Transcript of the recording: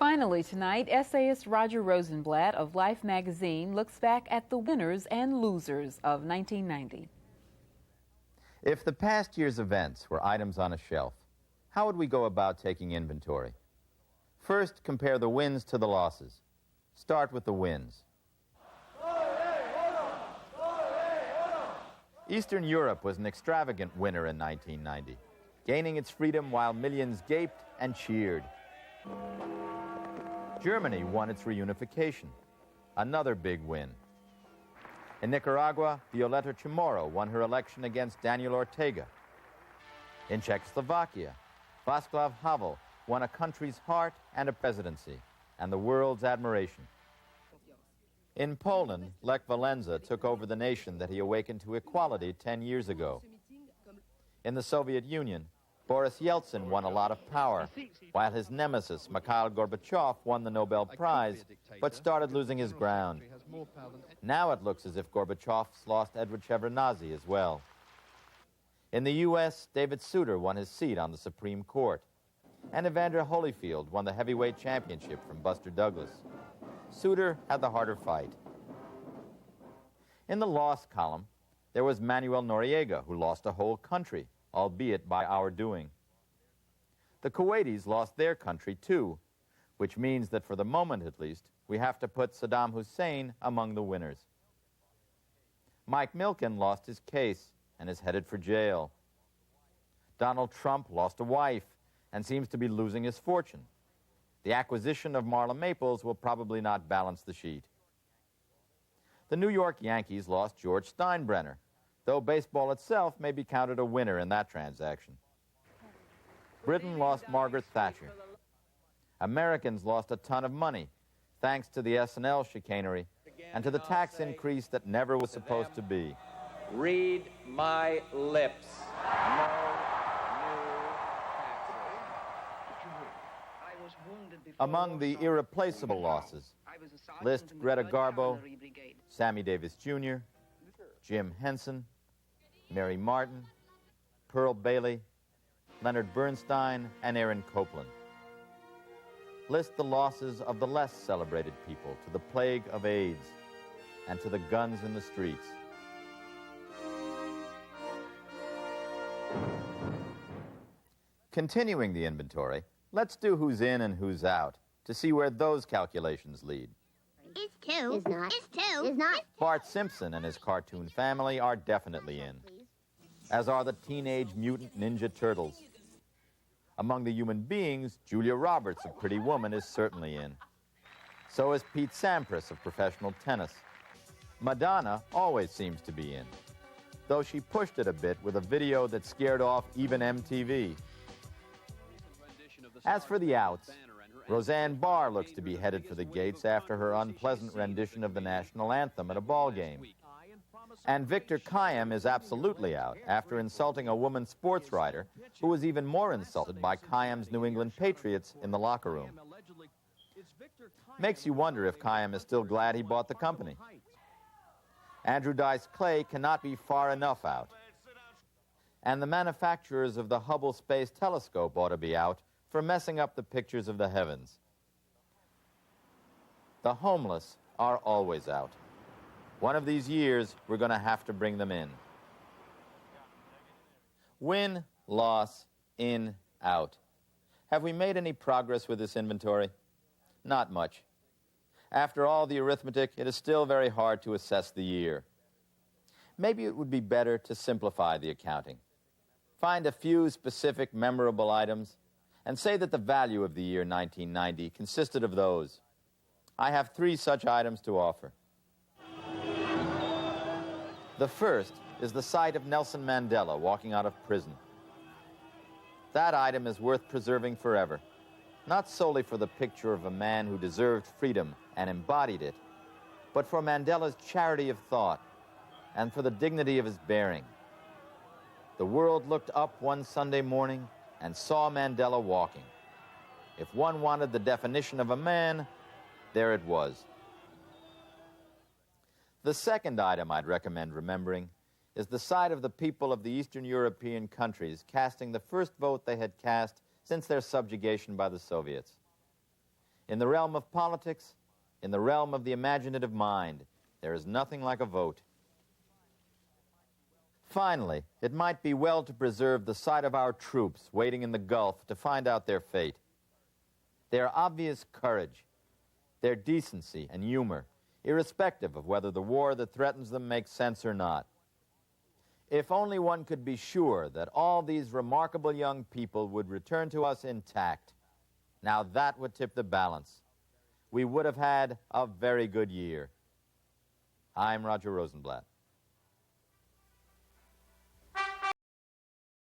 Finally tonight, essayist Roger Rosenblatt of Life magazine looks back at the winners and losers of 1990. If the past year's events were items on a shelf, how would we go about taking inventory? First, compare the wins to the losses. Start with the wins. Eastern Europe was an extravagant winner in 1990, gaining its freedom while millions gaped and cheered. Germany won its reunification, another big win. In Nicaragua, Violeta Chamorro won her election against Daniel Ortega. In Czechoslovakia, Václav Havel won a country's heart and a presidency, and the world's admiration. In Poland, Lech Walesa took over the nation that he awakened to equality 10 years ago. In the Soviet Union, Boris Yeltsin won a lot of power, while his nemesis, Mikhail Gorbachev, won the Nobel Prize, but started losing his ground. Now it looks as if Gorbachev's lost Edward Shevardnadze as well. In the U.S., David Souter won his seat on the Supreme Court, and Evander Holyfield won the heavyweight championship from Buster Douglas. Souter had the harder fight. In the loss column, there was Manuel Noriega, who lost a whole country, albeit by our doing. The Kuwaitis lost their country too, which means that for the moment at least, we have to put Saddam Hussein among the winners. Mike Milken lost his case and is headed for jail. Donald Trump lost a wife and seems to be losing his fortune. The acquisition of Marla Maples will probably not balance the sheet. The New York Yankees lost George Steinbrenner, though baseball itself may be counted a winner in that transaction. Britain lost Margaret Thatcher. Americans lost a ton of money, thanks to the SNL chicanery and to the tax increase that never was supposed to be. Read my lips. No new taxes. Among the irreplaceable losses, list Greta Garbo, Sammy Davis Jr., Jim Henson, Mary Martin, Pearl Bailey, Leonard Bernstein, and Aaron Copland. List the losses of the less celebrated people to the plague of AIDS and to the guns in the streets. Continuing the inventory, let's do who's in and who's out to see where those calculations lead. It's two. It's not. It's two. It's not. Bart Simpson and his cartoon family are definitely in, as are the Teenage Mutant Ninja Turtles. Among the human beings, Julia Roberts of Pretty Woman is certainly in. So is Pete Sampras of professional tennis. Madonna always seems to be in, though she pushed it a bit with a video that scared off even MTV. As for the outs, Roseanne Barr looks to be headed for the gates after her unpleasant rendition of the national anthem at a ball game. And Victor Kayem is absolutely out after insulting a woman sports writer who was even more insulted by Kayem's New England Patriots in the locker room. Makes you wonder if Kayem is still glad he bought the company. Andrew Dice Clay cannot be far enough out. And the manufacturers of the Hubble Space Telescope ought to be out for messing up the pictures of the heavens. The homeless are always out. One of these years, we're going to have to bring them in. Win, loss, in, out. Have we made any progress with this inventory? Not much. After all the arithmetic, it is still very hard to assess the year. Maybe it would be better to simplify the accounting. Find a few specific memorable items and say that the value of the year 1990 consisted of those. I have 3 such items to offer. The first is the sight of Nelson Mandela walking out of prison. That item is worth preserving forever, not solely for the picture of a man who deserved freedom and embodied it, but for Mandela's charity of thought and for the dignity of his bearing. The world looked up one Sunday morning and saw Mandela walking. If one wanted the definition of a man, there it was. The second item I'd recommend remembering is the sight of the people of the Eastern European countries casting the first vote they had cast since their subjugation by the Soviets. In the realm of politics, in the realm of the imaginative mind, there is nothing like a vote. Finally, it might be well to preserve the sight of our troops waiting in the Gulf to find out their fate. Their obvious courage, their decency and humor, irrespective of whether the war that threatens them makes sense or not. If only one could be sure that all these remarkable young people would return to us intact, now that would tip the balance. We would have had a very good year. I'm Roger Rosenblatt.